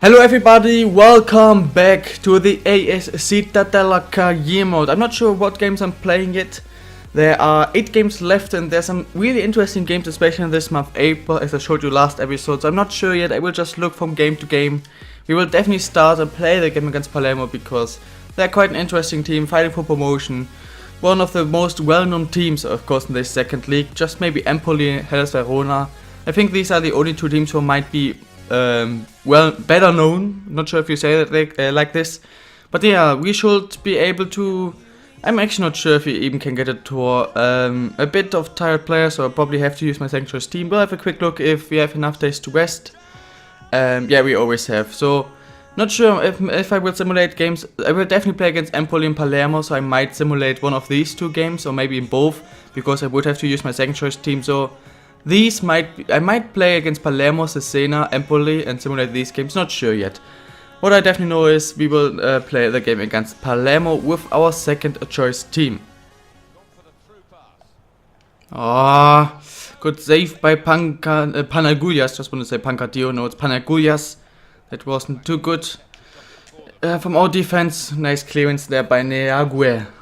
Hello everybody, welcome back to the CITTADELLA career mode. I'm not sure what games I'm playing yet. There are 8 games left and there's some really interesting games, especially in this month April, as I showed you last episode. So I'm not sure yet, I will just look from game to game. We will definitely start and play the game against Palermo because they're quite an interesting team, fighting for promotion. One of the most well-known teams, of course, in this second league. Just maybe Empoli, Hellas Verona. I think these are the only 2 teams who might be well, better known. Not sure if you say that like this, but yeah, we should be able to. I'm actually not sure if we even can get a tour. A bit of tired players, so I'll probably have to use my Sanctuary's team. We'll have a quick look if we have enough days to rest. Yeah, we always have. So, not sure if I will simulate games. I will definitely play against Empoli and Palermo, so I might simulate one of these 2 games, or maybe in both, because I would have to use my Sanctuary's team. So. These I might play against Palermo, Cesena, Empoli and simulate these games, not sure yet. What I definitely know is we will play the game against Palermo with our second choice team. Ah, good save by Panagoulias, just want to say Pancadillo, no it's Panagoulias. That wasn't too good. From our defense, nice clearance there by Neague.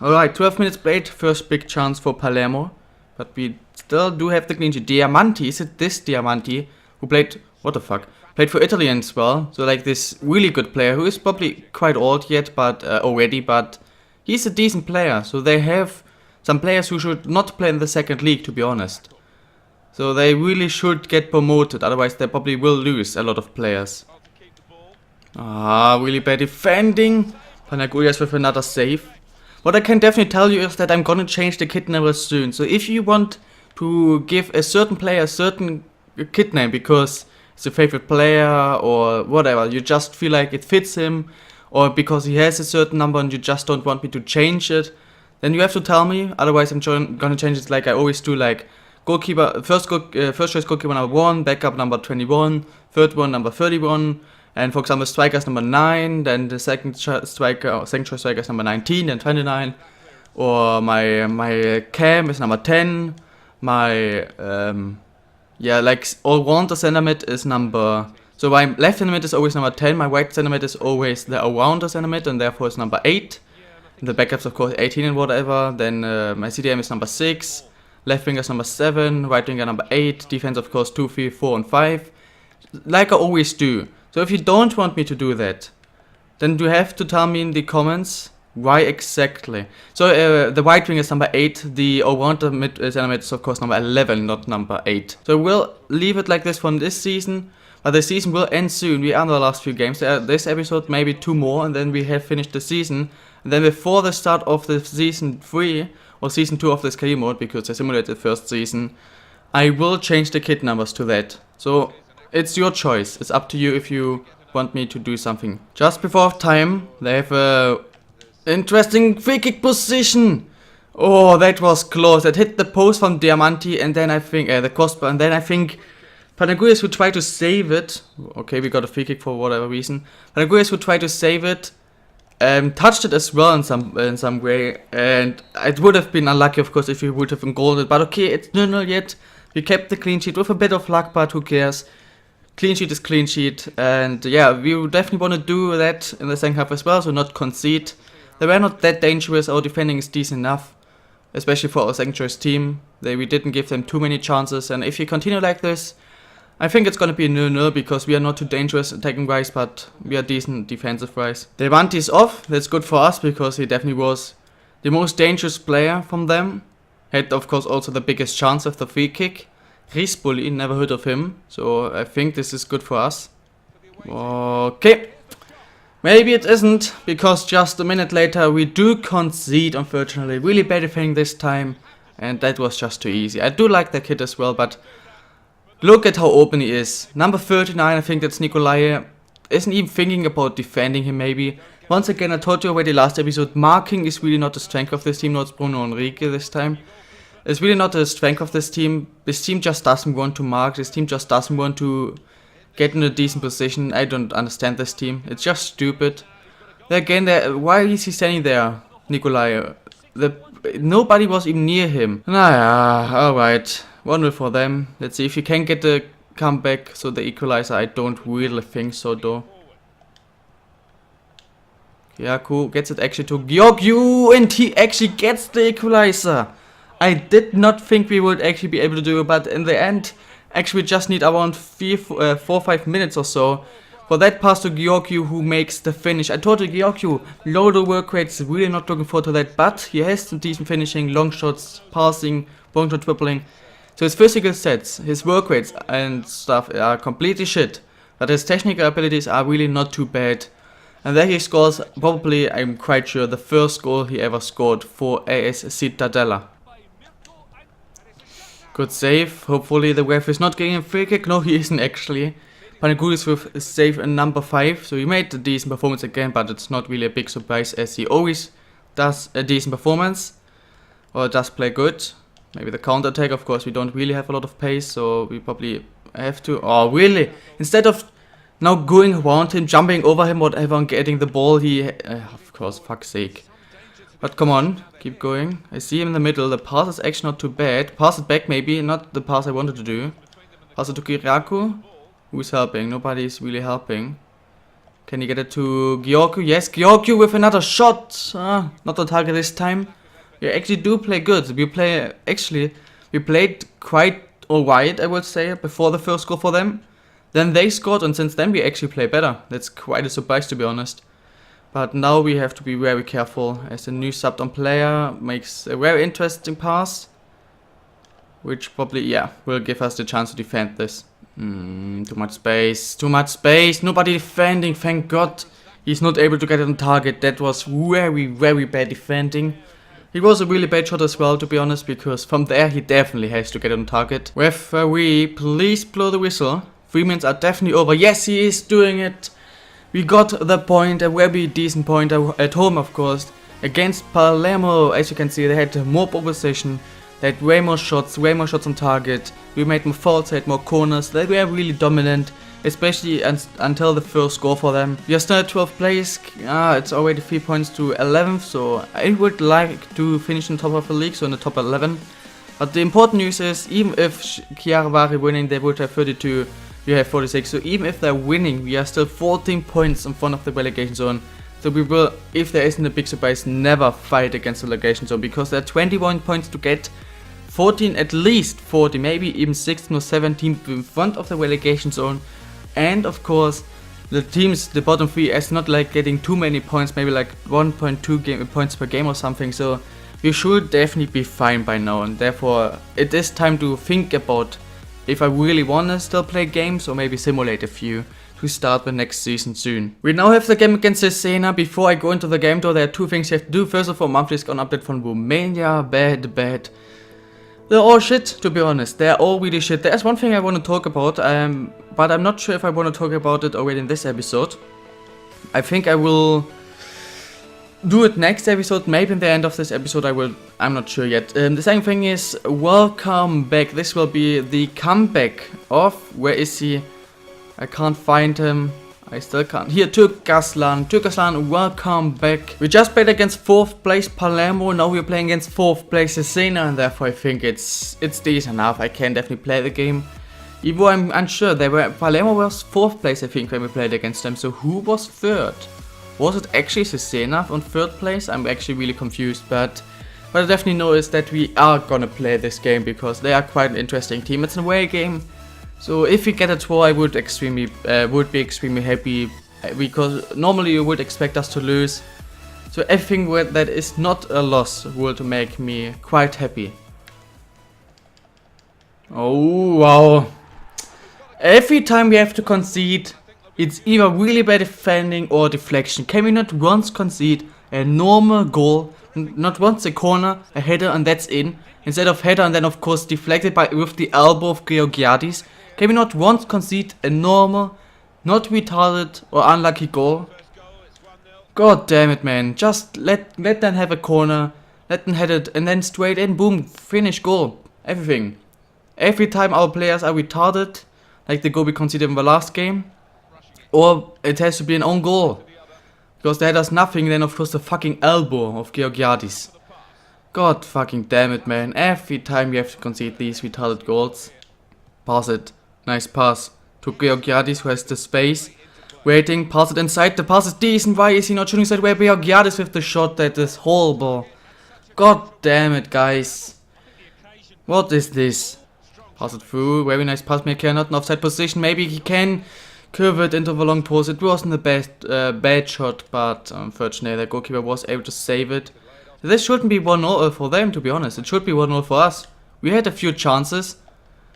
Alright, 12 minutes played, first big chance for Palermo. But we still do have the clean sheet. Diamanti, is it this Diamanti who played, what the fuck, played for Italy as well. So like this really good player who is probably quite old yet, but already, but he's a decent player. So they have some players who should not play in the second league, to be honest. So they really should get promoted, otherwise they probably will lose a lot of players. Ah, really bad defending. Panagoulias with another save. What I can definitely tell you is that I'm gonna change the kit number soon. So if you want to give a certain player a certain kit name because it's your favorite player or whatever, you just feel like it fits him, or because he has a certain number and you just don't want me to change it, then you have to tell me. Otherwise I'm gonna change it like I always do, like goalkeeper, first choice goalkeeper number 1, backup number 21, third one number 31. And for example, striker's number 9, then the second striker, or second choice striker is number 19 and 29. Or my cam is number 10. My, yeah, like all-rounder center mid is number... So my left center mid is always number 10, my right center mid is always the all-rounder center mid, and therefore it's number 8. And the backups, of course, 18 and whatever. Then my CDM is number 6. Left winger is number 7, right winger number 8. Defense, of course, 2, 3, 4 and 5. Like I always do. So if you don't want me to do that, then you have to tell me in the comments why exactly. So the right wing is number 8, the all-rounder mid center mid is of course number 11, not number 8. So we'll leave it like this from this season, but the season will end soon. We are in the last few games. This episode, maybe 2 more, and then we have finished the season. And then before the start of the season 3, or season 2 of this career mode, because I simulated the first season, I will change the kit numbers to that. So it's your choice. It's up to you if you want me to do something. Just before time, they have a interesting free kick position. Oh, that was close. It hit the post from Diamanti, and then I think the crossbar, and then I think Panagoulias would try to save it. Okay, we got a free kick for whatever reason. Panagoulias would try to save it. Touched it as well in some way, and it would have been unlucky, of course, if he would have goaled it. But okay, it's 0-0 yet. We kept the clean sheet with a bit of luck, but who cares? Clean sheet is clean sheet, and yeah, we definitely want to do that in the second half as well, so not concede. They were not that dangerous, our defending is decent enough, especially for our second choice team. We didn't give them too many chances, and if you continue like this, I think it's gonna be a 0-0 because we are not too dangerous attacking wise, but we are decent defensive wise. Devanti is off, that's good for us because he definitely was the most dangerous player from them. Had of course also the biggest chance of the free kick. Rispoli, never heard of him, so I think this is good for us. Okay, maybe it isn't, because just a minute later we do concede, unfortunately. Really bad defending this time, and that was just too easy. I do like the kid as well, but look at how open he is. Number 39, I think that's Nikolai, isn't even thinking about defending him maybe. Once again, I told you already last episode, marking is really not the strength of this team, no, it's Bruno Enrique this time. It's really not the strength of this team. This team just doesn't want to mark. This team just doesn't want to get in a decent position. I don't understand this team. It's just stupid. Again, why is he standing there, Nikolai? Nobody was even near him. Nah, alright. 1-0 for them. Let's see if he can get the comeback, so the equalizer. I don't really think so though. Kyaku gets it actually to Georgiou, and he actually gets the equalizer. I did not think we would actually be able to do it, but in the end, actually we just need around 4-5 minutes or so for that pass to Georgiou, who makes the finish. I told you, Georgiou, low the work rates, really not looking forward to that, but he has some decent finishing, long shots, passing, long shot dribbling. So his physical stats, his work rates and stuff are completely shit, but his technical abilities are really not too bad. And there he scores, probably, I'm quite sure, the first goal he ever scored for AS CITTADELLA. Good save. Hopefully the ref is not getting a free kick. No, he isn't actually. Panagoulias with save in number 5. So he made a decent performance again, but it's not really a big surprise as he always does a decent performance. Or does play good. Maybe the counter attack, of course, we don't really have a lot of pace, so we probably have to... Oh, really? Instead of now going around him, jumping over him, whatever, and getting the ball, he... of course, fuck's sake. But come on, keep going. I see him in the middle. The pass is actually not too bad. Pass it back maybe, not the pass I wanted to do. Pass it to Kiraku. Who's helping? Nobody's really helping. Can he get it to Georgiou? Yes, Georgiou with another shot. Not on target this time. We actually do play good. We played quite alright, I would say, before the first goal for them. Then they scored, and since then we actually play better. That's quite a surprise, to be honest. But now we have to be very careful, as the new subbed on player makes a very interesting pass, which probably, yeah, will give us the chance to defend this. Too much space, nobody defending, thank God. He's not able to get it on target. That was very, very bad defending. It was a really bad shot as well, to be honest, because from there he definitely has to get it on target. Referee, please blow the whistle. 3 minutes are definitely over. Yes, he is doing it. We got the point, a very decent point at home, of course, against Palermo. As you can see, they had more possession, they had way more shots on target. We made more fouls, had more corners. They were really dominant, especially until the first goal for them. We are still at 12th place. It's already 3 points to 11th, so I would like to finish on top of the league, so in the top 11. But the important news is, even if Chiaravari winning, they would have 32. We have 46, so even if they're winning, we are still 14 points in front of the relegation zone. So we will, if there isn't a big surprise, never fight against the relegation zone, because there are 21 points to get 14, at least 40, maybe even 16 or 17 in front of the relegation zone. And of course, the teams, the bottom 3, is not like getting too many points, maybe like 1.2 points per game or something. So we should definitely be fine by now, and therefore it is time to think about if I really wanna still play games or maybe simulate a few to start the next season soon. We now have the game against Cesena. Before I go into the game though, there are 2 things you have to do. First of all, monthly score update from Romania. Bad. They're all shit, to be honest. They're all really shit. There's one thing I want to talk about, but I'm not sure if I want to talk about it already in this episode. I think I will do it next episode, maybe in the end of this episode I will, I'm not sure yet. The second thing is, welcome back. This will be the comeback of, where is he? I can't find him. I still can't. Here, Turkaslan, welcome back. We just played against 4th place Palermo, now we're playing against 4th place Cesena, and therefore I think it's decent enough. I can definitely play the game. Even though I'm unsure, Palermo was 4th place I think when we played against them, so who was 3rd? Was it actually Cesena on 3rd place? I'm actually really confused, but what I definitely know is that we are gonna play this game because they are quite an interesting team. It's an away game, so if we get a draw, I would be extremely happy, because normally you would expect us to lose. So everything that is not a loss would make me quite happy. Oh wow! Every time we have to concede, it's either really bad defending or deflection. Can we not once concede a normal goal, not once a corner, a header, and that's in, instead of header and then of course deflected with the elbow of Georgiadis? Can we not once concede a normal, not retarded or unlucky goal? God damn it, man. Just let them have a corner, let them head it, and then straight in, boom, finish, goal, everything. Every time our players are retarded, like the goal we conceded in the last game, or it has to be an own goal, because they does nothing, then of course the fucking elbow of Georgiadis. God fucking damn it, man. Every time we have to concede these retarded goals. Pass it. Nice pass to Georgiadis, who has the space. Waiting, pass it inside, the pass is decent, why is he not shooting that way? Biogiadis with the shot, that is horrible. God damn it, guys. What is this? Pass it through, very nice pass, Miyake, not an offside position, maybe he can curve it into the long post. It wasn't the best, bad shot, but unfortunately the goalkeeper was able to save it. This shouldn't be 1-0 for them, to be honest, it should be 1-0 for us. We had a few chances,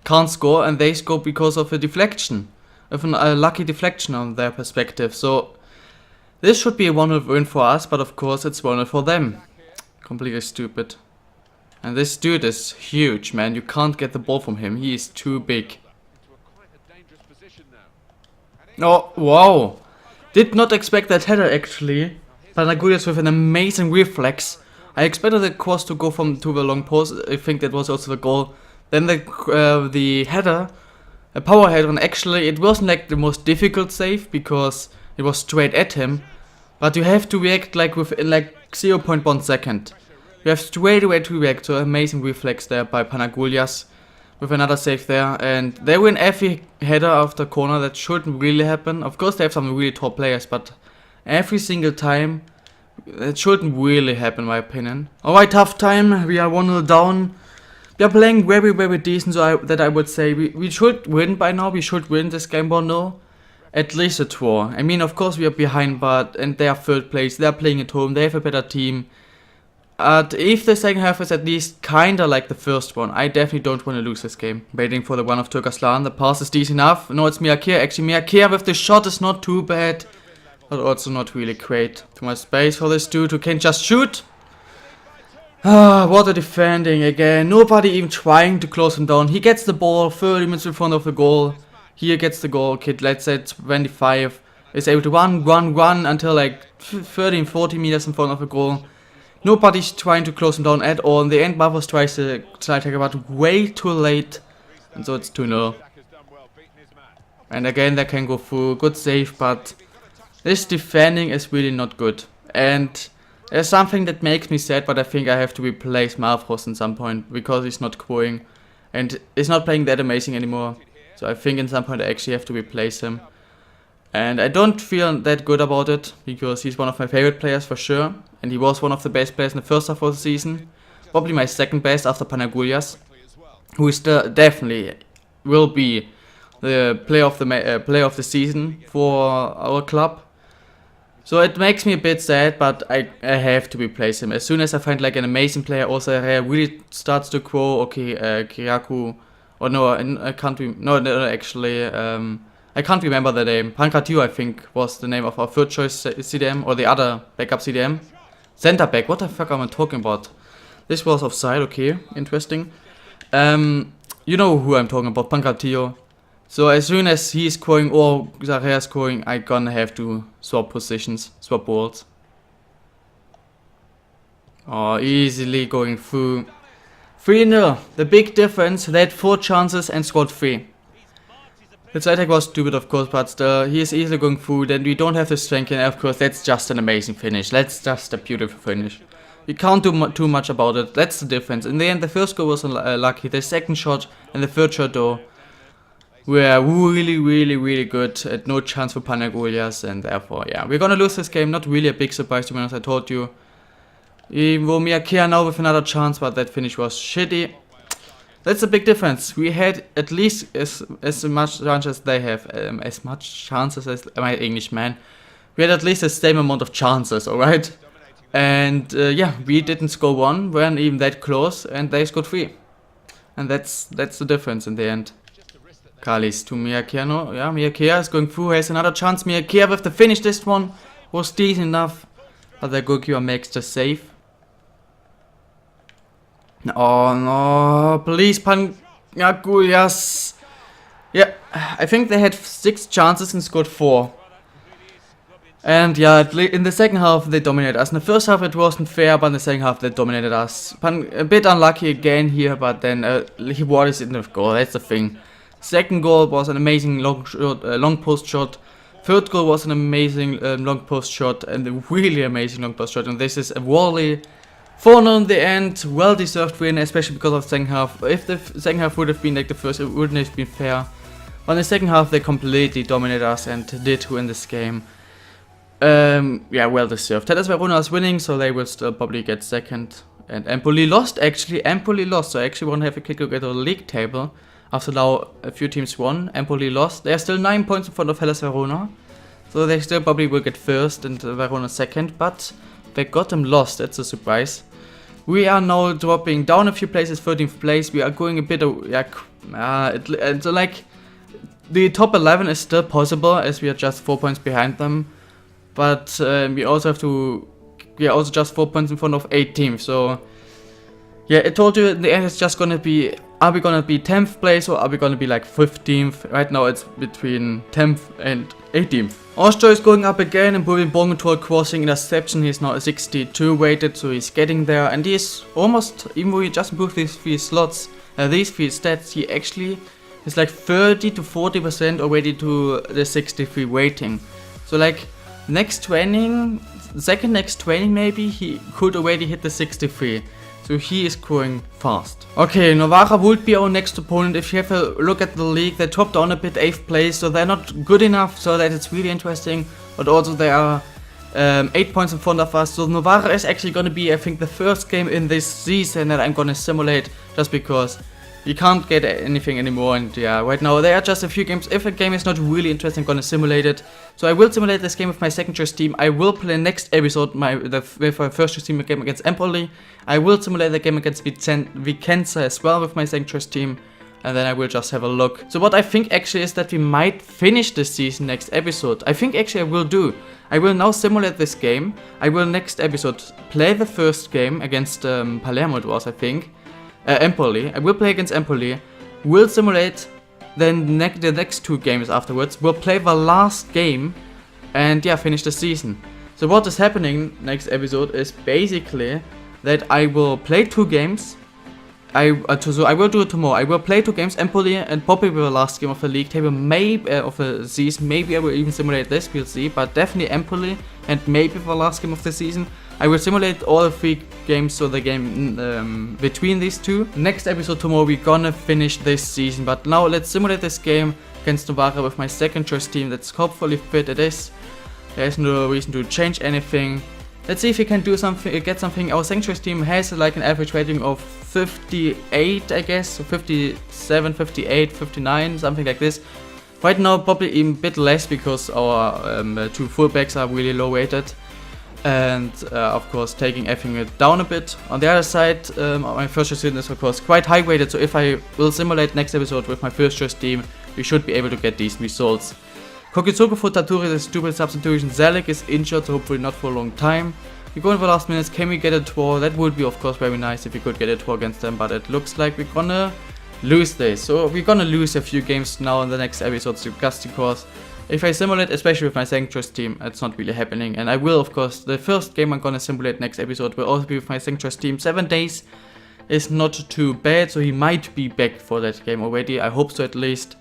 can't score, and they scored because of a deflection. Of a lucky deflection on their perspective, so this should be a 1-0 win for us, but of course it's 1-0 for them. Completely stupid. And this dude is huge, man, you can't get the ball from him, he is too big. Oh, wow. Did not expect that header actually. Panagulias with an amazing reflex. I expected the cross to go to the long post, I think that was also the goal. Then the header, a power header, and actually it wasn't like the most difficult save because it was straight at him. But you have to react like within like 0.1 second. You have straight away to react, so amazing reflex there by Panagulias with another save there. And they win every header after corner, that shouldn't really happen. Of course they have some really top players, but every single time it shouldn't really happen in my opinion. Alright, tough time, we are 1-0 down. We are playing very, very decent, so I would say we should win by now. We should win this game 1-0. At least a draw. I mean, of course we are behind, and they are third place. They are playing at home. They have a better team. But if the second half is at least kinda like the first one, I definitely don't want to lose this game. Waiting for the one of Turkaslan. The pass is decent enough. No, it's Miyake. Actually, Miyake with the shot is not too bad, but also not really great. Too much space for this dude who can just shoot. Ah, what a defending again. Nobody even trying to close him down. He gets the ball 30 minutes in front of the goal. Here gets the goal. Kid, let's say 25. Is able to run until like 30 and 40 meters in front of the goal. Nobody's trying to close him down at all. In the end, Barros tries to slide tackle, but way too late. And so it's 2-0. And again, they can go through. Good save, but this defending is really not good. And there's something that makes me sad, but I think I have to replace Mavros at some point because he's not growing and he's not playing that amazing anymore. So I think at some point I actually have to replace him. And I don't feel that good about it because he's one of my favorite players for sure. And he was one of the best players in the first half of the season. Probably my second best after Panagulias, who is definitely will be the player of the season for our club. So it makes me a bit sad, but I have to replace him. As soon as I find like an amazing player, also really starts to grow. Okay, Kiraku, or no, I can't. Actually, I can't remember the name. Pankratio, I think, was the name of our third choice CDM, or the other backup CDM. Center back. What the fuck am I talking about? This was offside. Okay, interesting. You know who I'm talking about, Pankratio. So as soon as he's scoring or Zarea scoring, I gonna have to swap positions, swap balls. Oh, easily going through. 3-0. The big difference, they had 4 chances and scored 3. The side attack was stupid, of course, but still, he is easily going through. Then we don't have the strength, and of course, that's just an amazing finish. That's just a beautiful finish. We can't do too much about it. That's the difference. In the end, the first goal was lucky. The second shot and the third shot, though, were really good. At no chance for Panagulias, and therefore, yeah, we're gonna lose this game. Not really a big surprise, to be honest. I told you. Miyake now with another chance, but that finish was shitty. That's a big difference. We had at least as much chance as they have, as much chances as my English man. We had at least the same amount of chances, alright? And yeah, we didn't score 1, weren't even that close, and they scored 3. And that's the difference in the end. Kalis to Miyake, no? Yeah, Miyake is going through, has another chance. Miyake with the finish, this one was decent enough, but the goalkeeper makes the save. Oh no, please Panagulias. Yeah, I think they had 6 chances and scored 4. And yeah, in the second half they dominated us. In the first half it wasn't fair, but in the second half they dominated us. A bit unlucky again here, but then he was in the goal, that's the thing. Second goal was an amazing long post shot. Third goal was an amazing long post shot, and a really amazing long post shot. And this is a volley. 4-0 in the end, well deserved win, especially because of the second half. If the second half would have been like the first, it wouldn't have been fair. On the second half, they completely dominated us and did win this game. Yeah, well deserved. Hellas Verona is winning, so they will still probably get second. And Empoli lost, actually. Empoli lost, so I actually want to have a quick look at the league table. After now a few teams won, Empoli lost. They are still 9 points in front of Hellas Verona. So they still probably will get first and Verona second, but they got them lost, that's a surprise. We are now dropping down a few places, 13th place. We are going a bit, it's like, the top 11 is still possible as we are just 4 points behind them. But we are also just 4 points in front of 8 teams, so yeah, I told you in the end it's just gonna be, are we gonna be 10th place or are we gonna be like 15th? Right now it's between 10th and 18th. Austria is going up again, improving ball control, crossing, interception. He's now 62 weighted, so he's getting there, and he's almost, even though he just improved these 3 slots, these 3 stats, he actually is like 30 to 40% already to the 63 weighting. So like next training, second next training maybe, he could already hit the 63. So he is growing fast. Okay, Novara would be our next opponent. If you have a look at the league, they dropped down a bit, 8th place, so they're not good enough, so that it's really interesting. But also they are 8 points in front of us. So Novara is actually going to be, I think, the first game in this season that I'm going to simulate, just because you can't get anything anymore, and yeah, right now there are just a few games. If a game is not really interesting, I'm gonna simulate it. So I will simulate this game with my second choice team. I will play next episode with my first choice team, a game against Empoli. I will simulate the game against Vicenza as well with my second choice team, and then I will just have a look. So what I think actually is that we might finish this season next episode. I think actually I will do. I will now simulate this game. I will next episode play the first game against Palermo, it was, I think. Empoli. I will play against Empoli. We'll simulate the next 2 games afterwards. We'll play the last game and yeah, finish the season. So what is happening next episode is basically that I will play 2 games. So I will do it tomorrow. I will play 2 games, Empoli and probably the last game of the league table, maybe of the season. Maybe I will even simulate this, we'll see. But definitely Empoli and maybe the last game of the season. I will simulate all the 3 games, so the game between these 2. Next episode tomorrow we're gonna finish this season, but now let's simulate this game against Novara with my second choice team. That's hopefully fit it is. There's no reason to change anything. Let's see if we can do something, get something. Our second choice team has like an average rating of 58, I guess, so 57, 58, 59, something like this. Right now probably even a bit less because our 2 fullbacks are really low rated. And of course taking everything down a bit. On the other side, my first choice team is of course quite high weighted, so if I will simulate next episode with my first choice team, we should be able to get decent results. Kokitsuko for Taturi is a stupid substitution. Zalek is injured, so hopefully not for a long time. We go in the last minutes. Can we get a draw? That would be of course very nice if we could get a draw against them, but it looks like we're gonna lose this. So we're gonna lose a few games now in the next episodes just because if I simulate, especially with my second choice team, it's not really happening. And I will, of course, the first game I'm gonna simulate next episode will also be with my second choice team. 7 days is not too bad, so he might be back for that game already. I hope so at least.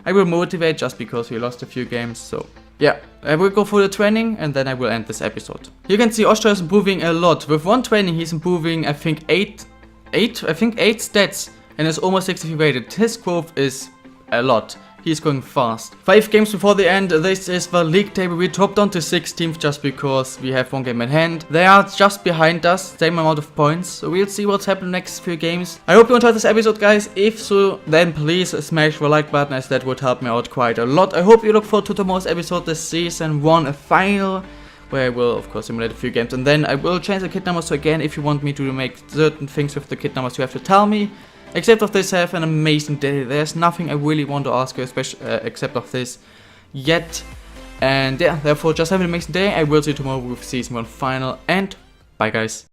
I will motivate just because we lost a few games, so yeah. I will go for the training and then I will end this episode. You can see Austria is improving a lot. With 1 training he's improving, I think 8 stats and is almost 63 rated. His growth is a lot. He's going fast. 5 games before the end. This is the league table. We dropped down to 16th just because we have 1 game in hand. They are just behind us, same amount of points. So we'll see what's happening next few games. I hope you enjoyed this episode, guys. If so, then please smash the like button, as that would help me out quite a lot. I hope you look forward to tomorrow's episode, the season 1 final, where I will of course simulate a few games. And then I will change the kit numbers. So again, if you want me to make certain things with the kit numbers, you have to tell me. Except of this, have an amazing day. There's nothing I really want to ask you, especially except of this yet. And yeah, therefore just have an amazing day. I will see you tomorrow with season 1 final, and bye guys.